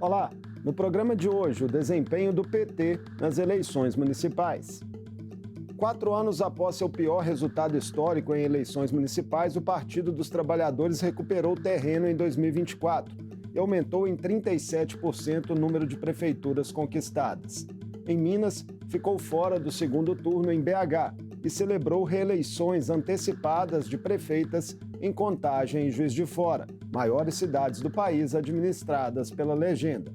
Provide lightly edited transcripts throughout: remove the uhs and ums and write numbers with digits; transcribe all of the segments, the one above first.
Olá, no programa de hoje, o desempenho do PT nas eleições municipais. 4 anos após seu pior resultado histórico em eleições municipais, o Partido dos Trabalhadores recuperou terreno em 2024 e aumentou em 37% o número de prefeituras conquistadas. Em Minas, ficou fora do segundo turno em BH e celebrou reeleições antecipadas de prefeitas em Contagem e Juiz de Fora, maiores cidades do país administradas pela legenda.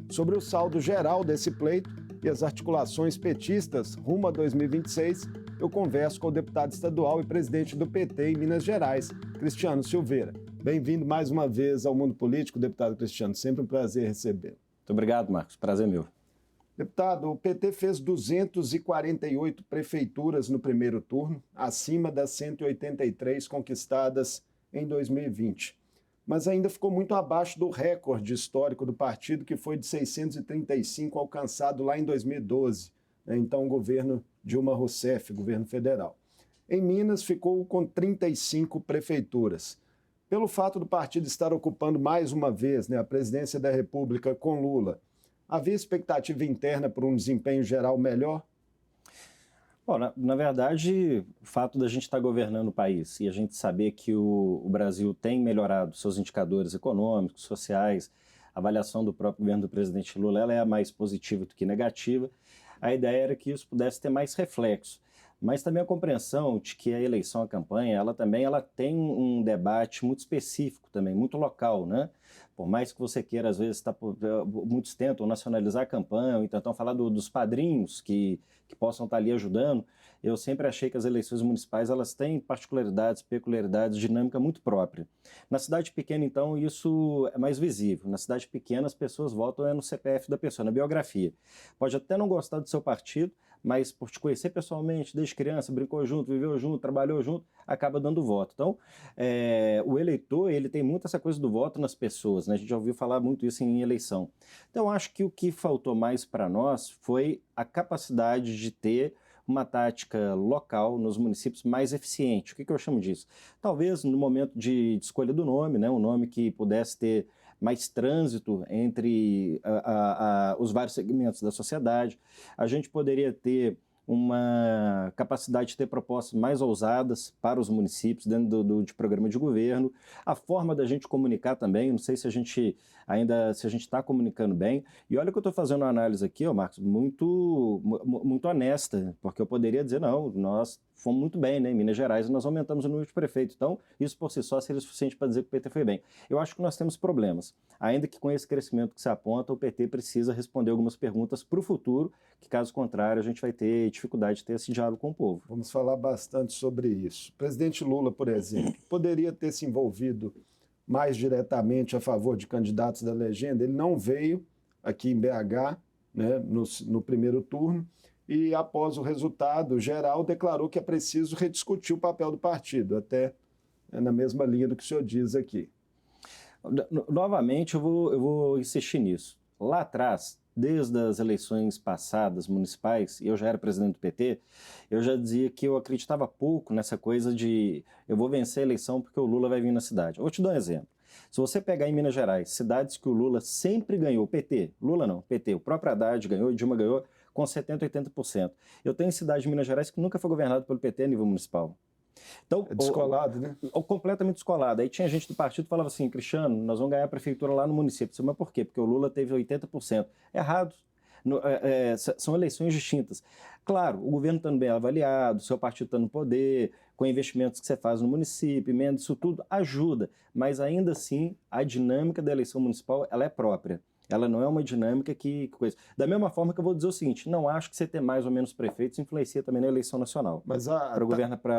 Sobre o saldo geral desse pleito e as articulações petistas rumo a 2026, eu converso com o deputado estadual e presidente do PT em Minas Gerais, Cristiano Silveira. Bem-vindo mais uma vez ao Mundo Político, deputado Cristiano. Sempre um prazer recebê-lo. Muito obrigado, Marcos. Prazer meu. Deputado, o PT fez 248 prefeituras no primeiro turno, acima das 183 conquistadas em 2020. Mas ainda ficou muito abaixo do recorde histórico do partido, que foi de 635, alcançado lá em 2012, então o governo Dilma Rousseff, governo federal. Em Minas, ficou com 35 prefeituras. Pelo fato do partido estar ocupando mais uma vez a presidência da República com Lula, havia expectativa interna por um desempenho geral melhor? Bom, na verdade, o fato da gente estar governando o país e a gente saber que o Brasil tem melhorado seus indicadores econômicos, sociais, a avaliação do próprio governo do presidente Lula ela é a mais positiva do que negativa, a ideia era que isso pudesse ter mais reflexo. Mas também a compreensão de que a eleição, a campanha, ela tem um debate muito específico também, muito local, né? Por mais que você queira, às vezes, muitos tentam nacionalizar a campanha, ou tentam falar dos padrinhos que possam estar ali ajudando, eu sempre achei que as eleições municipais elas têm particularidades, peculiaridades, dinâmica muito própria. Na cidade pequena, então, isso é mais visível. Na cidade pequena, as pessoas votam no CPF da pessoa, na biografia. Pode até não gostar do seu partido, mas por te conhecer pessoalmente, desde criança, brincou junto, viveu junto, trabalhou junto, acaba dando voto. Então, o eleitor, ele tem muito essa coisa do voto nas pessoas, né? A gente já ouviu falar muito isso em eleição. Então, acho que o que faltou mais para nós foi a capacidade de ter uma tática local nos municípios mais eficiente. O que eu chamo disso? Talvez no momento de escolha do nome, né? Um nome que pudesse ter mais trânsito entre os vários segmentos da sociedade. A gente poderia ter uma capacidade de ter propostas mais ousadas para os municípios dentro de programa de governo, a forma da gente comunicar também, não sei se a gente está comunicando bem, e olha que eu estou fazendo uma análise aqui, Marcos, muito honesta, porque eu poderia dizer, não, nós fomos muito bem, né? Em Minas Gerais nós aumentamos o número de prefeitos, então isso por si só seria suficiente para dizer que o PT foi bem. Eu acho que nós temos problemas, ainda que com esse crescimento que se aponta, o PT precisa responder algumas perguntas para o futuro, que caso contrário a gente vai ter dificuldade de ter esse diálogo com o povo. Vamos falar bastante sobre isso. O presidente Lula, por exemplo, poderia ter se envolvido mais diretamente a favor de candidatos da legenda. Ele não veio aqui em BH, né, no primeiro turno, e após o resultado geral declarou que é preciso rediscutir o papel do partido, até na mesma linha do que o senhor diz aqui. Novamente eu vou insistir nisso. Lá atrás, desde as eleições passadas municipais, eu já era presidente do PT, eu já dizia que eu acreditava pouco nessa coisa de eu vou vencer a eleição porque o Lula vai vir na cidade. Eu vou te dar um exemplo. Se você pegar em Minas Gerais, cidades que o Lula sempre ganhou, PT, Lula não, PT, o próprio Haddad ganhou, Dilma ganhou com 70%, 80%. Eu tenho cidade de Minas Gerais que nunca foi governada pelo PT a nível municipal. Então, é descolado, né? Completamente descolado. Aí tinha gente do partido que falava assim, Cristiano, nós vamos ganhar a prefeitura lá no município. Eu disse, mas por quê? Porque o Lula teve 80%. Errado. São eleições distintas. Claro, o governo está bem avaliado, o seu partido está no poder, com investimentos que você faz no município, emenda, isso tudo ajuda. Mas ainda assim, a dinâmica da eleição municipal ela é própria. Ela não é uma dinâmica que coisa. Da mesma forma que eu vou dizer o seguinte, não acho que você ter mais ou menos prefeitos influencia também na eleição nacional. Mas a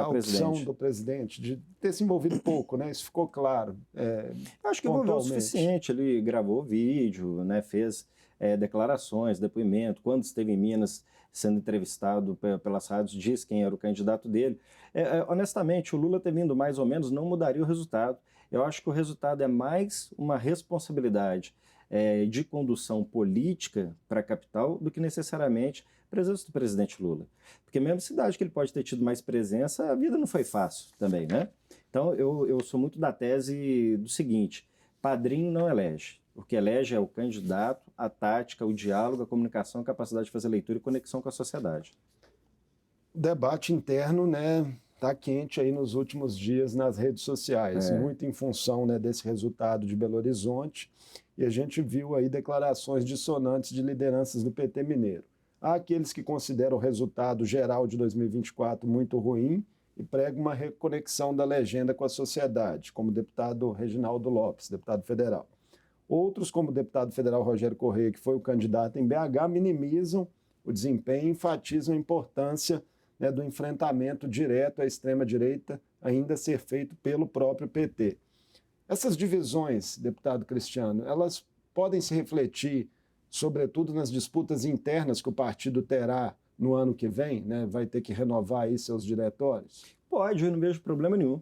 opção do presidente de ter se envolvido pouco, né? Isso ficou claro. Eu acho que envolveu o suficiente. Ele gravou vídeo, né? Fez declarações, depoimento. Quando esteve em Minas sendo entrevistado pelas rádios, disse quem era o candidato dele. Honestamente, o Lula ter vindo mais ou menos não mudaria o resultado. Eu acho que o resultado é mais uma responsabilidade de condução política para a capital do que necessariamente a presença do presidente Lula. Porque mesmo cidade que ele pode ter tido mais presença, a vida não foi fácil também, né? Então eu sou muito da tese do seguinte, padrinho não elege. O que elege é o candidato, a tática, o diálogo, a comunicação, a capacidade de fazer leitura e conexão com a sociedade. O debate interno, né, está quente aí nos últimos dias nas redes sociais, muito em função, né, desse resultado de Belo Horizonte, e a gente viu aí declarações dissonantes de lideranças do PT mineiro. Há aqueles que consideram o resultado geral de 2024 muito ruim e pregam uma reconexão da legenda com a sociedade, como o deputado Reginaldo Lopes, deputado federal. Outros, como o deputado federal Rogério Correia, que foi o candidato em BH, minimizam o desempenho e enfatizam a importância, né, do enfrentamento direto à extrema-direita ainda ser feito pelo próprio PT. Essas divisões, deputado Cristiano, elas podem se refletir, sobretudo, nas disputas internas que o partido terá no ano que vem, né? Vai ter que renovar aí seus diretórios? Pode, eu não vejo problema nenhum,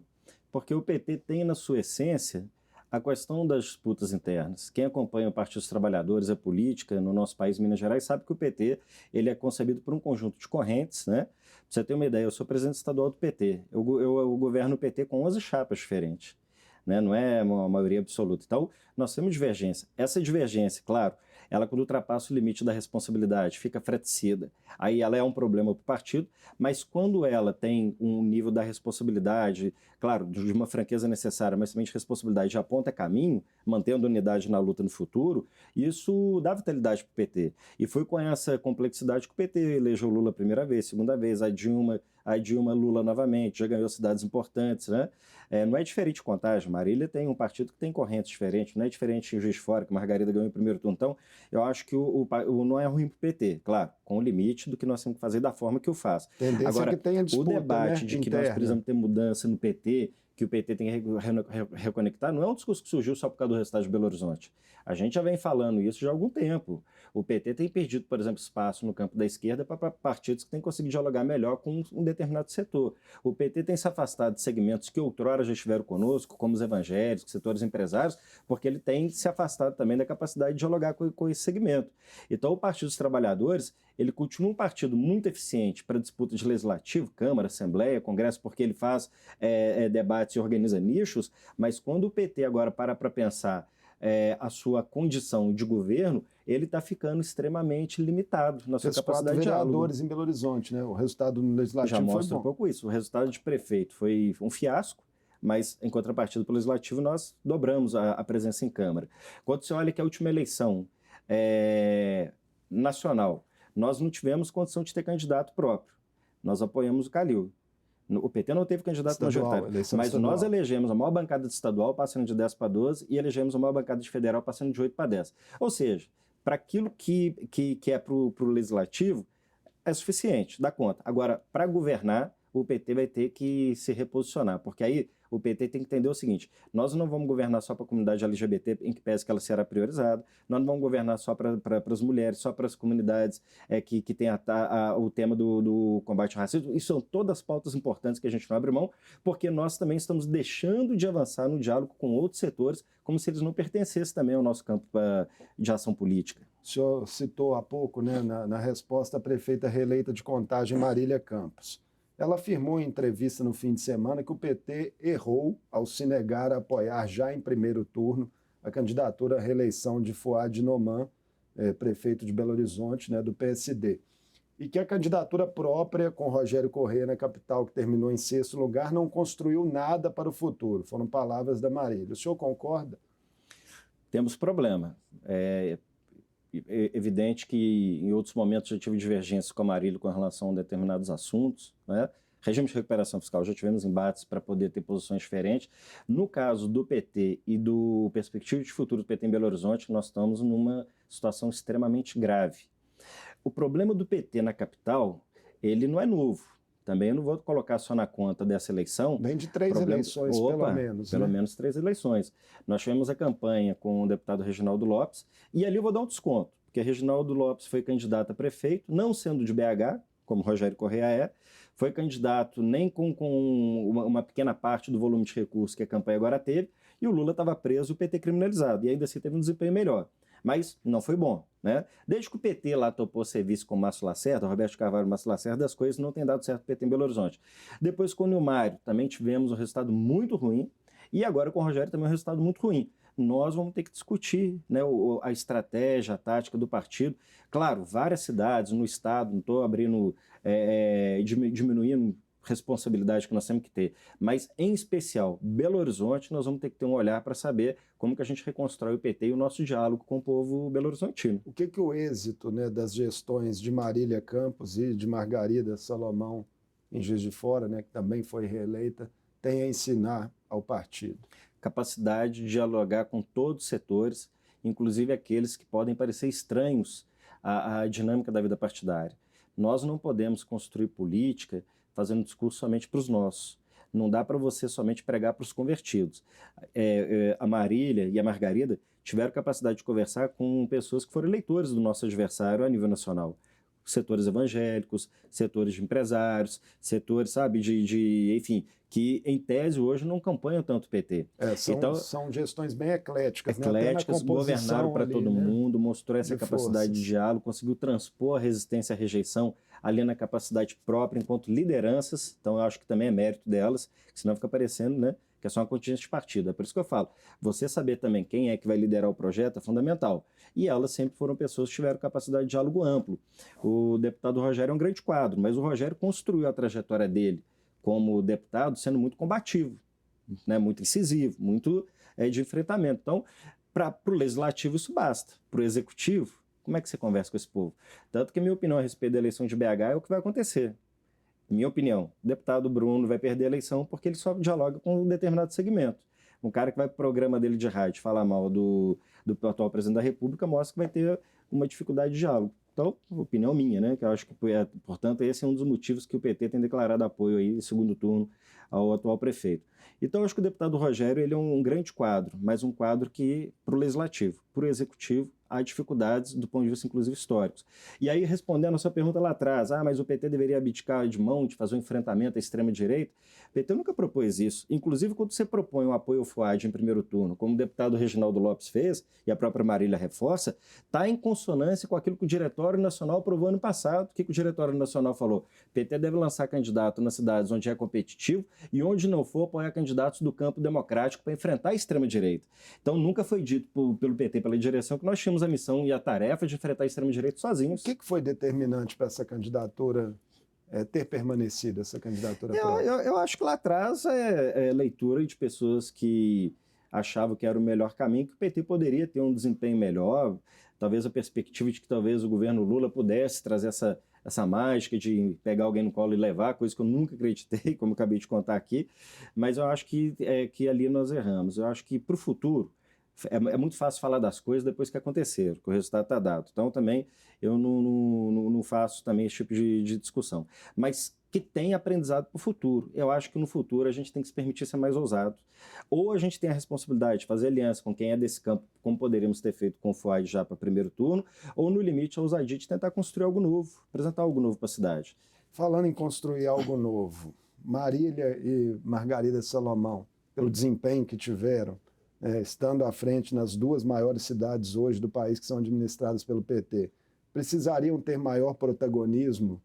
porque o PT tem na sua essência a questão das disputas internas. Quem acompanha o Partido dos Trabalhadores, a política no nosso país, Minas Gerais, sabe que o PT ele é concebido por um conjunto de correntes, né? Pra você ter uma ideia, eu sou presidente estadual do PT. Eu governo o PT com 11 chapas diferentes, né? Não é uma maioria absoluta. Então, nós temos divergência. Essa divergência, claro, ela quando ultrapassa o limite da responsabilidade, fica fratricida. Aí ela é um problema para o partido, mas quando ela tem um nível da responsabilidade, claro, de uma franqueza necessária, mas também de responsabilidade, já aponta caminho, mantendo unidade na luta no futuro, isso dá vitalidade para o PT. E foi com essa complexidade que o PT elegeu Lula a primeira vez, segunda vez, a Dilma Lula novamente, já ganhou cidades importantes, né? Não é diferente de Contagem. Marília tem um partido que tem correntes diferentes, não é diferente em Juiz de Fora, que Margarida ganhou em primeiro turno. Então, eu acho que o não é ruim para o PT, claro, com o limite do que nós temos que fazer da forma que eu faço. Tendência agora, que tenha disputa, o debate, né, de que interna. nós precisamos ter mudança no PT, que o PT tem que reconectar, não é um discurso que surgiu só por causa do resultado de Belo Horizonte. A gente já vem falando isso já há algum tempo. O PT tem perdido, por exemplo, espaço no campo da esquerda para partidos que têm conseguido dialogar melhor com um determinado setor. O PT tem se afastado de segmentos que outrora já estiveram conosco, como os evangélicos, setores empresários, porque ele tem se afastado também da capacidade de dialogar com esse segmento. Então, o Partido dos Trabalhadores, ele continua um partido muito eficiente para disputa de legislativo, Câmara, Assembleia, Congresso, porque ele faz debates e organiza nichos, mas quando o PT agora para pensar a sua condição de governo, ele está ficando extremamente limitado na sua capacidade de diálogo. Vereadores em Belo Horizonte, né? O resultado no legislativo já mostra foi bom. Um pouco isso. O resultado de prefeito foi um fiasco, mas em contrapartida pelo legislativo nós dobramos a presença em Câmara. Quando você olha que a última eleição nacional, nós não tivemos condição de ter candidato próprio. Nós apoiamos o Calil. O PT não teve candidato majoritário, mas nós elegemos a maior bancada de estadual passando de 10 para 12 e elegemos a maior bancada de federal passando de 8 para 10. Ou seja, para aquilo que é para o legislativo, é suficiente, dá conta. Agora, para governar, o PT vai ter que se reposicionar, porque aí o PT tem que entender o seguinte: nós não vamos governar só para a comunidade LGBT, em que pese que ela será priorizada, nós não vamos governar só para as mulheres, só para as comunidades que tem o tema do combate ao racismo. Isso são todas pautas importantes que a gente não abre mão, porque nós também estamos deixando de avançar no diálogo com outros setores, como se eles não pertencessem também ao nosso campo de ação política. O senhor citou há pouco, né, na resposta à prefeita reeleita de Contagem, Marília Campos. Ela afirmou em entrevista no fim de semana que o PT errou ao se negar a apoiar já em primeiro turno a candidatura à reeleição de Fouad Noman, prefeito de Belo Horizonte, né, do PSD. E que a candidatura própria, com Rogério Correia na capital, que terminou em 6º lugar, não construiu nada para o futuro. Foram palavras da Marília. O senhor concorda? Temos problema. É evidente que em outros momentos já tive divergências com a Marília com relação a determinados assuntos, né? Regime de recuperação fiscal, já tivemos embates para poder ter posições diferentes. No caso do PT e do Perspectiva de Futuro do PT em Belo Horizonte, nós estamos numa situação extremamente grave. O problema do PT na capital, ele não é novo. Também eu não vou colocar só na conta dessa eleição. Vem de 3 eleições, pelo menos. Pelo menos 3 eleições. Nós tivemos a campanha com o deputado Reginaldo Lopes, e ali eu vou dar um desconto, porque Reginaldo Lopes foi candidato a prefeito, não sendo de BH, como Rogério Correia foi candidato nem com uma pequena parte do volume de recursos que a campanha agora teve, e o Lula estava preso, o PT criminalizado, e ainda assim teve um desempenho melhor. Mas não foi bom, né? Desde que o PT lá topou serviço com o Márcio Lacerda, Roberto Carvalho e Márcio Lacerda, as coisas não têm dado certo para o PT em Belo Horizonte. Depois com o Nilmário também tivemos um resultado muito ruim, e agora com o Rogério também um resultado muito ruim. nós vamos ter que discutir, né, a estratégia, a tática do partido. Claro, várias cidades no estado, não estou abrindo, diminuindo responsabilidade que nós temos que ter, mas em especial Belo Horizonte, nós vamos ter que ter um olhar para saber como que a gente reconstrói o PT e o nosso diálogo com o povo belo-horizontino. O que o êxito, né, das gestões de Marília Campos e de Margarida Salomão em Juiz de Fora, né, que também foi reeleita, tem a ensinar ao partido? Capacidade de dialogar com todos os setores, inclusive aqueles que podem parecer estranhos à dinâmica da vida partidária. Nós não podemos construir política fazendo discurso somente para os nossos. Não dá para você somente pregar para os convertidos. A Marília e a Margarida tiveram capacidade de conversar com pessoas que foram eleitores do nosso adversário a nível nacional. Setores evangélicos, setores de empresários, setores, sabe, enfim, que em tese hoje não campanham tanto o PT. São gestões bem ecléticas, ecléticas, né? governaram para todo mundo, mostrou essa capacidade forças de diálogo, conseguiu transpor a resistência à rejeição ali na capacidade própria enquanto lideranças, então eu acho que também é mérito delas, senão fica parecendo, né, que é só uma contingência de partido. É por isso que eu falo, você saber também quem é que vai liderar o projeto é fundamental. E elas sempre foram pessoas que tiveram capacidade de diálogo amplo. O deputado Rogério é um grande quadro, mas o Rogério construiu a trajetória dele como deputado sendo muito combativo, né, muito incisivo, muito de enfrentamento. Então, para o legislativo isso basta. Para o executivo, como é que você conversa com esse povo? Tanto que a minha opinião a respeito da eleição de BH é o que vai acontecer. Minha opinião, o deputado Bruno vai perder a eleição porque ele só dialoga com um determinado segmento. Um cara que vai para o programa dele de rádio falar mal do atual presidente da República mostra que vai ter uma dificuldade de diálogo. Então, opinião minha, né? Que eu acho que, portanto, esse é um dos motivos que o PT tem declarado apoio aí, em segundo turno, ao atual prefeito. Então, eu acho que o deputado Rogério ele é um grande quadro, mas um quadro que, para o legislativo, para o executivo, há dificuldades do ponto de vista, inclusive, históricos. E aí, respondendo a sua pergunta lá atrás, mas o PT deveria abdicar de mão, de fazer um enfrentamento à extrema-direita, o PT nunca propôs isso. Inclusive, quando você propõe um apoio ao FUAD em primeiro turno, como o deputado Reginaldo Lopes fez, e a própria Marília reforça, está em consonância com aquilo que o Diretório Nacional aprovou ano passado. O que o Diretório Nacional falou? O PT deve lançar candidato nas cidades onde é competitivo e onde não for, apoiar candidatos do campo democrático para enfrentar a extrema-direita. Então, nunca foi dito pelo PT, pela direção, que nós tínhamos a missão e a tarefa de enfrentar a extrema-direita sozinhos. O que foi determinante para essa candidatura ter permanecido, essa candidatura própria? Eu acho que lá atrás é leitura de pessoas que achavam que era o melhor caminho, que o PT poderia ter um desempenho melhor, talvez a perspectiva de que talvez o governo Lula pudesse trazer essa mágica de pegar alguém no colo e levar, coisa que eu nunca acreditei, como eu acabei de contar aqui, mas eu acho que ali nós erramos. Eu acho que para o futuro, é muito fácil falar das coisas depois que aconteceram, que o resultado está dado. Então, também, eu não faço também esse tipo de discussão. Mas que tem aprendizado para o futuro. Eu acho que no futuro a gente tem que se permitir ser mais ousado. Ou a gente tem a responsabilidade de fazer aliança com quem é desse campo, como poderíamos ter feito com o FUAD já para primeiro turno, ou, no limite, a ousadia de tentar construir algo novo, apresentar algo novo para a cidade. Falando em construir algo novo, Marília e Margarida Salomão, pelo desempenho que tiveram, estando à frente nas duas maiores cidades hoje do país que são administradas pelo PT, precisariam ter maior protagonismo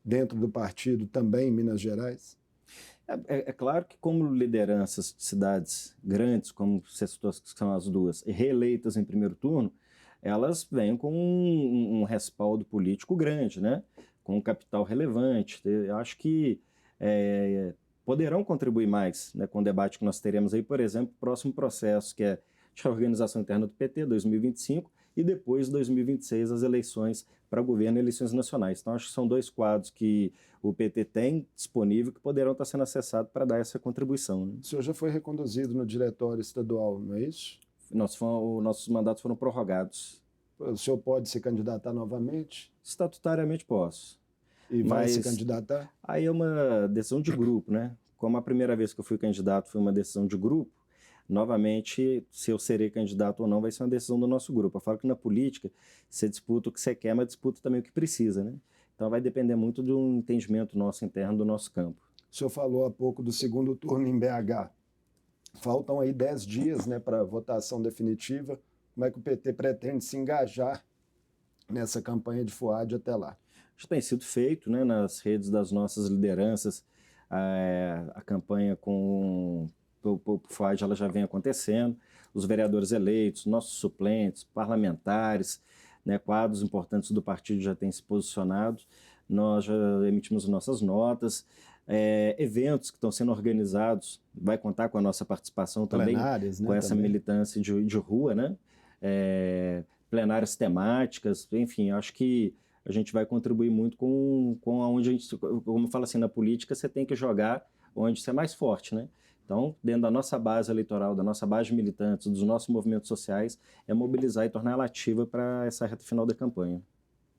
dentro do partido também em Minas Gerais? É claro que como lideranças de cidades grandes, como você citou que são as duas, reeleitas em primeiro turno, elas vêm com um respaldo político grande, né? Com um capital relevante. Eu acho que poderão contribuir mais, né, com o debate que nós teremos aí, por exemplo, o próximo processo, que é de organização interna do PT, 2025, e depois, 2026, as eleições para governo e eleições nacionais. Então, acho que são dois quadros que o PT tem disponível que poderão estar sendo acessados para dar essa contribuição. Né? O senhor já foi reconduzido no diretório estadual, não é isso? Nossos mandatos foram prorrogados. O senhor pode se candidatar novamente? Estatutariamente posso. E vai se candidatar? Aí é uma decisão de grupo, né? Como a primeira vez que eu fui candidato foi uma decisão de grupo, novamente, se eu serei candidato ou não vai ser uma decisão do nosso grupo. Eu falo que na política, você disputa o que você quer, mas disputa também o que precisa, né? Então vai depender muito de um entendimento nosso interno do nosso campo. O senhor falou há pouco do segundo turno em BH. Faltam aí 10 dias, né, para a votação definitiva. Como é que o PT pretende se engajar nessa campanha de FUAD até lá? Já tem sido feito, né, nas redes das nossas lideranças, a campanha com o FUAD ela já vem acontecendo. os vereadores eleitos, nossos suplentes, parlamentares, né, quadros importantes do partido já têm se posicionado, nós já emitimos nossas notas, eventos que estão sendo organizados, vai contar com a nossa participação também, Plenárias, né, com essa também. militância de rua, né? Plenárias temáticas, enfim, acho que a gente vai contribuir muito com onde a gente, como eu falo assim, na política você tem que jogar onde você é mais forte, né? Então, dentro da nossa base eleitoral, da nossa base de militantes, dos nossos movimentos sociais, é mobilizar e tornar ela ativa para essa reta final da campanha.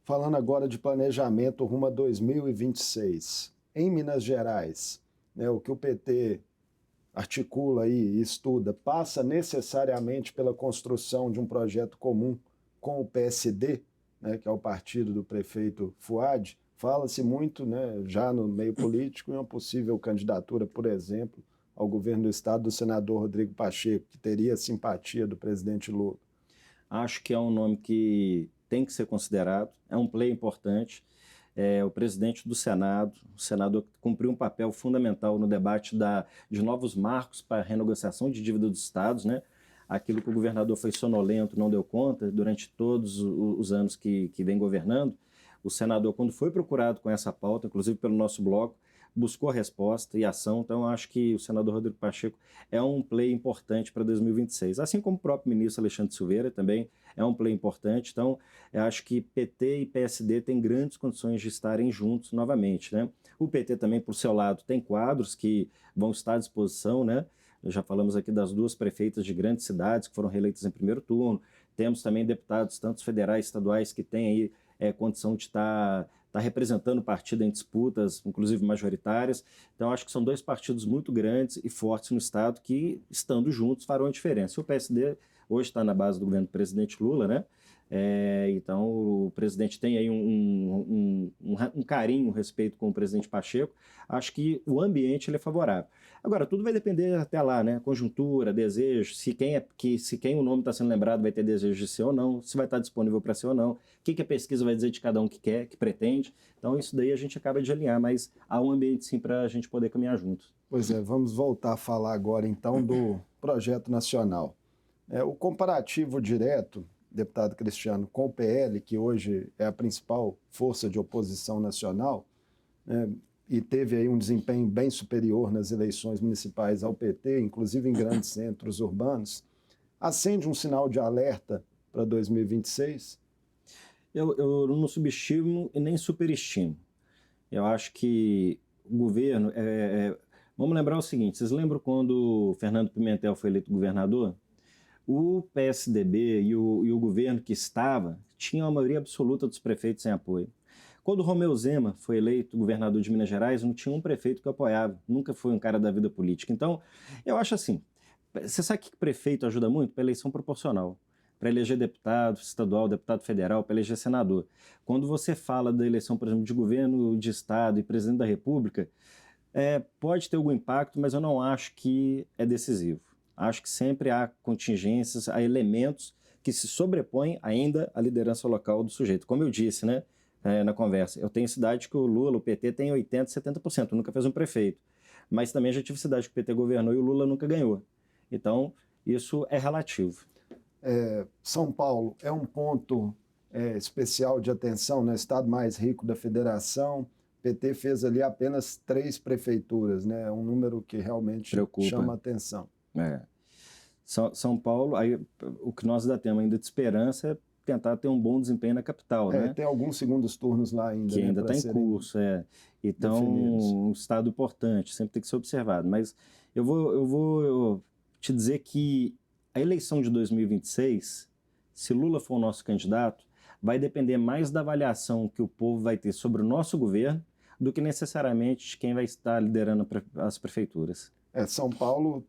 Falando agora de planejamento rumo a 2026, em Minas Gerais, né, o que o PT articula aí e estuda passa necessariamente pela construção de um projeto comum com o PSD, né, que é o partido do prefeito Fuad. Fala-se muito, né, já no meio político, em uma possível candidatura, por exemplo, ao governo do estado do senador Rodrigo Pacheco, que teria simpatia do presidente Lula. Acho que é um nome que tem que ser considerado, é um play importante. O presidente do Senado, o senador cumpriu um papel fundamental no debate de novos marcos para a renegociação de dívida dos estados, né? Aquilo que o governador foi sonolento, não deu conta durante todos os anos que vem governando. O senador, quando foi procurado com essa pauta, inclusive pelo nosso bloco, buscou resposta e ação. Então, eu acho que o senador Rodrigo Pacheco é um play importante para 2026. Assim como o próprio ministro Alexandre Silveira também é um play importante. Então, eu acho que PT e PSD têm grandes condições de estarem juntos novamente, né? O PT também, por seu lado, tem quadros que vão estar à disposição, né? Já falamos aqui das duas prefeitas de grandes cidades que foram reeleitas em primeiro turno. Temos também deputados, tanto federais, estaduais, que têm aí condição de estar representando o partido em disputas, inclusive majoritárias. Então, acho que são dois partidos muito grandes e fortes no Estado que, estando juntos, farão a diferença. O PSD hoje está na base do governo do presidente Lula, né? Então, o presidente tem aí um carinho, um respeito com o presidente Pacheco. Acho que o ambiente ele é favorável. Agora, tudo vai depender até lá, né? Conjuntura, desejo, se quem o nome está sendo lembrado vai ter desejo de ser ou não, se vai estar disponível para ser ou não, o que a pesquisa vai dizer de cada um que quer, que pretende. Então, isso daí a gente acaba de alinhar, mas há um ambiente sim para a gente poder caminhar juntos. Pois é, vamos voltar a falar agora então do projeto nacional. O comparativo direto, deputado Cristiano, com o PL, que hoje é a principal força de oposição nacional, né, e teve aí um desempenho bem superior nas eleições municipais ao PT, inclusive em grandes centros urbanos, acende um sinal de alerta para 2026? Eu não subestimo e nem superestimo. Eu acho que o governo... Vamos lembrar o seguinte, vocês lembram quando o Fernando Pimentel foi eleito governador? O PSDB e o governo que estava tinham a maioria absoluta dos prefeitos sem apoio. Quando o Romeu Zema foi eleito governador de Minas Gerais, não tinha um prefeito que apoiava, nunca foi um cara da vida política. Então, eu acho assim, você sabe que prefeito ajuda muito? Para eleição proporcional, para eleger deputado estadual, deputado federal, para eleger senador. Quando você fala da eleição, por exemplo, de governo de estado e presidente da república, pode ter algum impacto, mas eu não acho que é decisivo. Acho que sempre há contingências, há elementos que se sobrepõem ainda à liderança local do sujeito. Como eu disse, né, na conversa, eu tenho cidade que o Lula, o PT, tem 80%, 70%, nunca fez um prefeito. Mas também já tive cidade que o PT governou e o Lula nunca ganhou. Então, isso é relativo. São Paulo é um ponto especial de atenção, no estado mais rico da federação. O PT fez ali apenas 3 prefeituras, né? É um número que realmente Preocupa. chama a atenção. São Paulo, aí, o que nós ainda temos ainda de esperança é tentar ter um bom desempenho na capital, né? Tem alguns segundos turnos lá ainda, que né, ainda está em curso, Então, definidos. um estado importante, sempre tem que ser observado. Mas eu vou te dizer que a eleição de 2026, se Lula for o nosso candidato, vai depender mais da avaliação que o povo vai ter sobre o nosso governo do que necessariamente de quem vai estar liderando as prefeituras. São Paulo,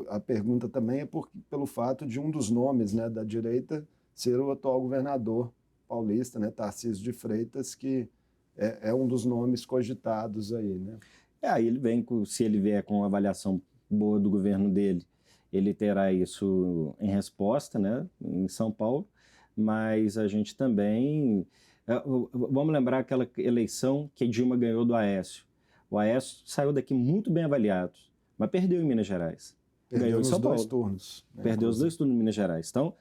a pergunta também é pelo fato de um dos nomes, né, da direita ser o atual governador paulista, né, Tarcísio de Freitas, que é um dos nomes cogitados aí, né? Aí se ele vier com uma avaliação boa do governo dele, ele terá isso em resposta, né, em São Paulo, mas a gente também... Vamos lembrar aquela eleição que a Dilma ganhou do Aécio. O Aécio saiu daqui muito bem avaliado, mas perdeu em Minas Gerais. Ganhou em São Paulo. Dois turnos. Né, Perdeu os 2 turnos em Minas Gerais. Então,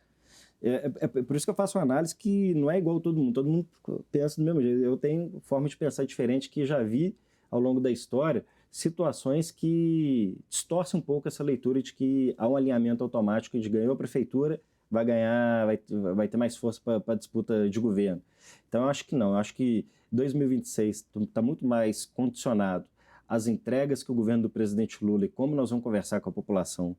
é por isso que eu faço uma análise que não é igual todo mundo. Todo mundo pensa do mesmo jeito. Eu tenho forma de pensar diferente que já vi ao longo da história situações que distorcem um pouco essa leitura de que há um alinhamento automático de ganhou a prefeitura, vai ganhar, vai ter mais força para a disputa de governo. Então, eu acho que não. Eu acho que 2026 está muito mais condicionado às entregas que o governo do presidente Lula e como nós vamos conversar com a população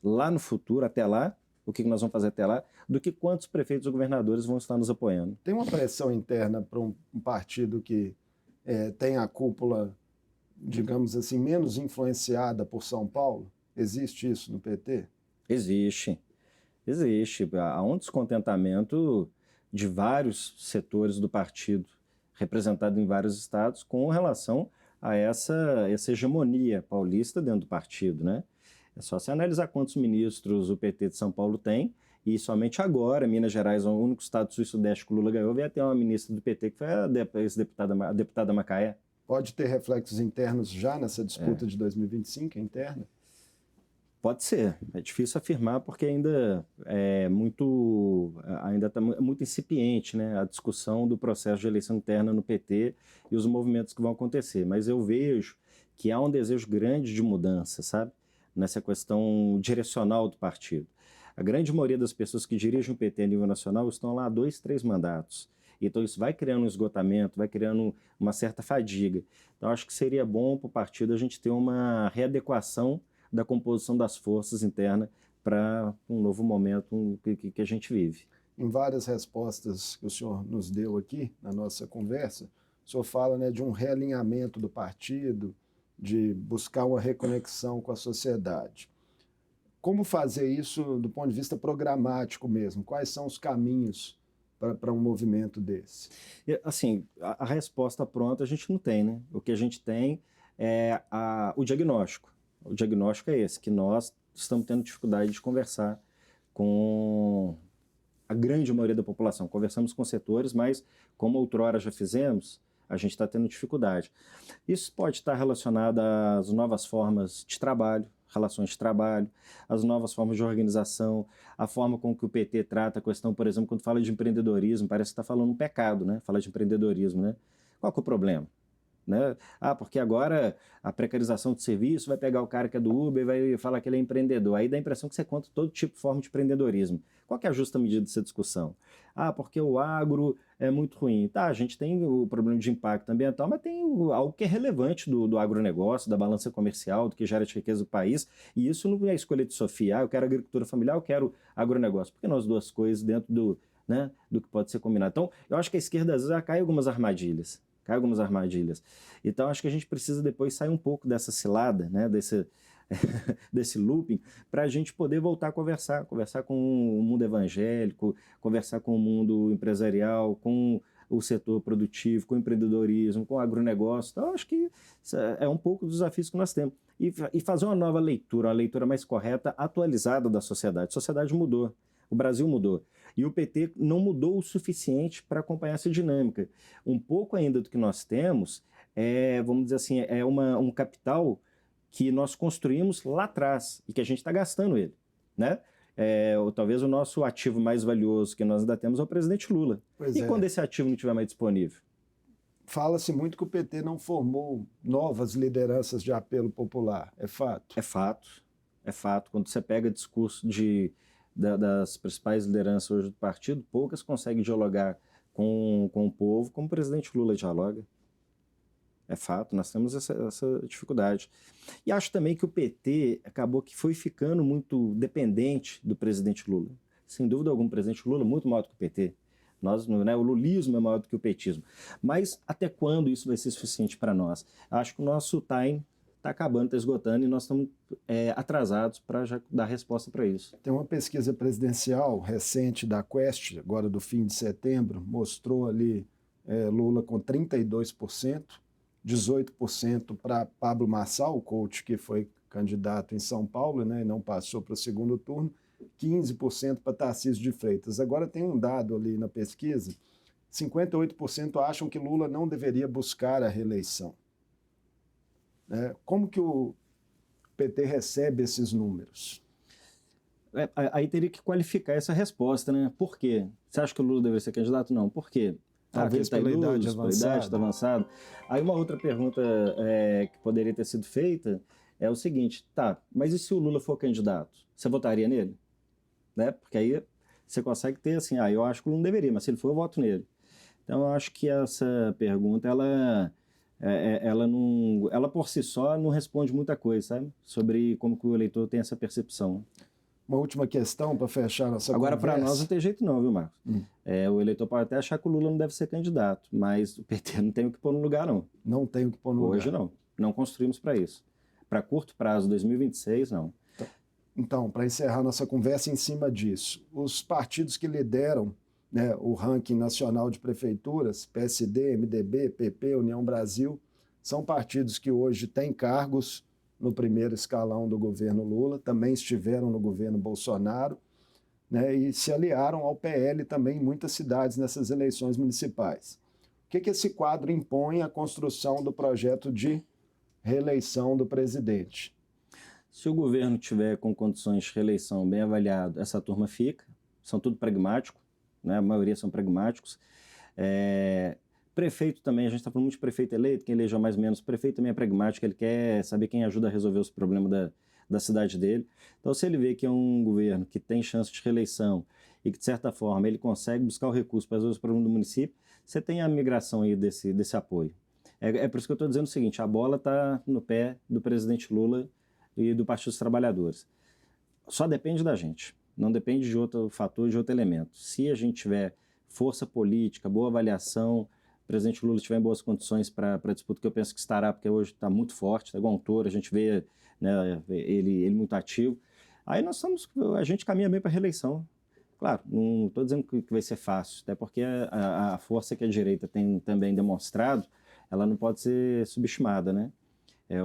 lá no futuro, até lá, o que nós vamos fazer até lá, do que quantos prefeitos ou governadores vão estar nos apoiando. Tem uma pressão interna para um partido que tem a cúpula, digamos assim, menos influenciada por São Paulo? Existe isso no PT? Existe. Há um descontentamento de vários setores do partido, representado em vários estados, com relação a essa hegemonia paulista dentro do partido, né? É só se analisar quantos ministros o PT de São Paulo tem, e somente agora, Minas Gerais é o único estado do sul e sudeste que o Lula ganhou, veio até uma ministra do PT, que foi a deputada Macaé. Pode ter reflexos internos já nessa disputa de 2025, interna? Pode ser. É difícil afirmar porque ainda está muito incipiente, né, a discussão do processo de eleição interna no PT e os movimentos que vão acontecer. Mas eu vejo que há um desejo grande de mudança, sabe? Nessa questão direcional do partido. A grande maioria das pessoas que dirigem o PT a nível nacional estão lá há 2, 3 mandatos. Então isso vai criando um esgotamento, vai criando uma certa fadiga. Então acho que seria bom para o partido a gente ter uma readequação da composição das forças internas para um novo momento que a gente vive. Em várias respostas que o senhor nos deu aqui na nossa conversa, o senhor fala, né, de um realinhamento do partido, de buscar uma reconexão com a sociedade. Como fazer isso do ponto de vista programático mesmo? Quais são os caminhos para um movimento desse? Assim, a resposta pronta a gente não tem, né? O que a gente tem é o diagnóstico. O diagnóstico é esse, que nós estamos tendo dificuldade de conversar com a grande maioria da população. Conversamos com setores, mas como outrora já fizemos, a gente está tendo dificuldade. Isso pode estar relacionado às novas formas de trabalho, relações de trabalho, as novas formas de organização, a forma com que o PT trata a questão, por exemplo, quando fala de empreendedorismo, parece que está falando um pecado, né? Falar de empreendedorismo, né? Qual que é o problema? Né? Porque agora a precarização de serviço vai pegar o cara que é do Uber e vai falar que ele é empreendedor. Aí dá a impressão que você conta todo tipo de forma de empreendedorismo. Qual que é a justa medida dessa discussão? Porque o agro é muito ruim. Tá, a gente tem o problema de impacto ambiental, mas tem algo que é relevante do agronegócio, da balança comercial, do que gera de riqueza do país. E isso não é escolha de Sofia. Eu quero agricultura familiar, eu quero agronegócio. Porque nós duas coisas dentro do que pode ser combinado. Então, eu acho que a esquerda às vezes cai em algumas armadilhas. Então, acho que a gente precisa depois sair um pouco dessa cilada, né, desse looping, para a gente poder voltar a conversar com o mundo evangélico, conversar com o mundo empresarial, com o setor produtivo, com o empreendedorismo, com o agronegócio. Então, acho que é um pouco dos desafios que nós temos. E fazer uma nova leitura, uma leitura mais correta, atualizada da sociedade. A sociedade mudou, o Brasil mudou. E o PT não mudou o suficiente para acompanhar essa dinâmica. Um pouco ainda do que nós temos vamos dizer assim, um capital que nós construímos lá atrás e que a gente está gastando ele, né? Talvez o nosso ativo mais valioso que nós ainda temos é o presidente Lula. Quando esse ativo não estiver mais disponível? Fala-se muito que o PT não formou novas lideranças de apelo popular. É fato? É fato. É fato. Quando você pega discurso das principais lideranças hoje do partido, poucas conseguem dialogar com o povo como o presidente Lula dialoga. É fato, nós temos essa dificuldade. E acho também que o PT acabou que foi ficando muito dependente do presidente Lula. Sem dúvida alguma, o presidente Lula é muito maior do que o PT. O lulismo é maior do que o petismo. Mas até quando isso vai ser suficiente para nós? Acho que o nosso time está acabando, está esgotando, e nós estamos atrasados para já dar resposta para isso. Tem uma pesquisa presidencial recente da Quest, agora do fim de setembro, mostrou ali Lula com 32%, 18% para Pablo Marçal, o coach que foi candidato em São Paulo, né, e não passou para o segundo turno, 15% para Tarcísio de Freitas. Agora tem um dado ali na pesquisa, 58% acham que Lula não deveria buscar a reeleição. Como que o PT recebe esses números? Aí teria que qualificar essa resposta, né? Por quê? Você acha que o Lula deveria ser candidato? Não. Por quê? Talvez pela idade avançada. Aí uma outra pergunta que poderia ter sido feita é o seguinte, tá, mas e se o Lula for candidato? Você votaria nele? Né? Porque aí você consegue ter assim, eu acho que o Lula não deveria, mas se ele for, eu voto nele. Então eu acho que essa pergunta, ela por si só não responde muita coisa, sabe? Sobre como que o eleitor tem essa percepção. Uma última questão para fechar nossa Agora, conversa. para nós não tem jeito não, viu, Marcos? O eleitor pode até achar que o Lula não deve ser candidato, mas o PT não tem o que pôr no lugar, não. Não tem o que pôr no lugar. Hoje não. Não construímos para isso. Para curto prazo, 2026, não. Então, para encerrar nossa conversa em cima disso, os partidos que lideram, né, o ranking nacional de prefeituras, PSD, MDB, PP, União Brasil, são partidos que hoje têm cargos no primeiro escalão do governo Lula, também estiveram no governo Bolsonaro, né, e se aliaram ao PL também em muitas cidades nessas eleições municipais. O que esse quadro impõe à construção do projeto de reeleição do presidente? Se o governo tiver com condições de reeleição bem avaliado, essa turma fica, são tudo pragmáticos, né, a maioria são pragmáticos. Prefeito também, a gente está falando muito de prefeito eleito, quem eleja mais ou menos, prefeito também é pragmático, ele quer saber quem ajuda a resolver os problemas da cidade dele. Então, se ele vê que é um governo que tem chance de reeleição e que, de certa forma, ele consegue buscar o recurso para resolver os problemas do município, você tem a migração aí desse apoio. É por isso que eu estou dizendo o seguinte, a bola está no pé do presidente Lula e do Partido dos Trabalhadores. Só depende da gente, não depende de outro fator, de outro elemento. Se a gente tiver força política, boa avaliação, o presidente Lula estiver em boas condições para a disputa, que eu penso que estará, porque hoje está muito forte, está igual um touro, a gente vê, né, ele muito ativo. Aí a gente caminha bem para a reeleição. Claro, não estou dizendo que vai ser fácil, até porque a força que a direita tem também demonstrado, ela não pode ser subestimada, né?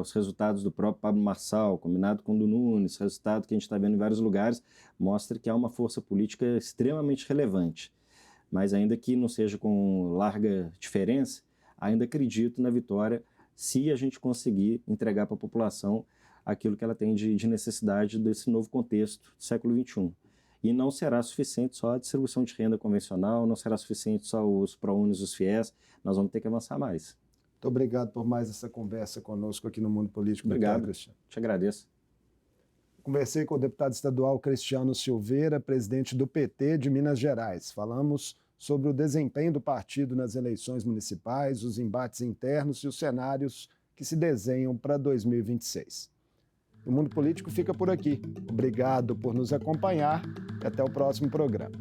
Os resultados do próprio Pablo Marçal, combinado com o do Nunes, resultado que a gente está vendo em vários lugares, mostra que há uma força política extremamente relevante. Mas ainda que não seja com larga diferença, ainda acredito na vitória se a gente conseguir entregar para a população aquilo que ela tem de necessidade desse novo contexto do século XXI. E não será suficiente só a distribuição de renda convencional, não será suficiente só os ProUnis, os FIES, nós vamos ter que avançar mais. Muito obrigado por mais essa conversa conosco aqui no Mundo Político. Obrigado, Cristiano. Te agradeço. Conversei com o deputado estadual Cristiano Silveira, presidente do PT de Minas Gerais. Falamos sobre o desempenho do partido nas eleições municipais, os embates internos e os cenários que se desenham para 2026. O Mundo Político fica por aqui. Obrigado por nos acompanhar e até o próximo programa.